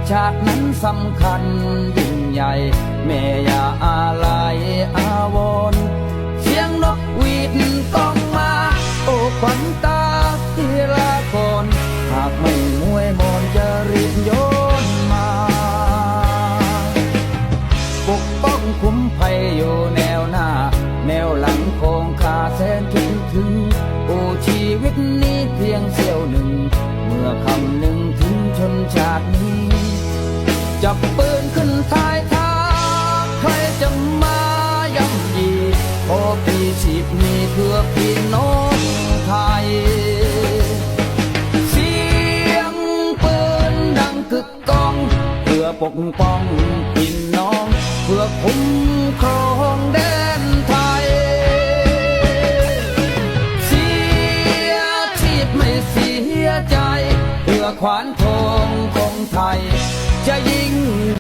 ชาตินั้นสำคัญยิ่งใหญ่แม่อย่าอาลัยอาวรณ์เสียงนกหวีดต้องมาโอ้ขวัญตาที่ละคนหากไม่มวยมนจะรีบโยนมาปกป้องคุ้มภัยอยู่แนวหน้าแนวหลังคงคาแสนคิดถึงโอ้ชีวิตนี้เพียงเสี้ยวหนึ่งเมื่อคำหนึ่งถึงชนชาตินี้จับปืนขึ้นท้ายท้าใครจะมาย่ำยีโอ้พี่ชีพมีเพื่อพี่น้องไทยเสียงปืนดังกึกก้องเพื่อปกป้องพี่น้องเพื่อคุ้มครองแดนไทยเสียชีพไม่เสียใจเพื่อขวานทองของไทยจะยิ่ง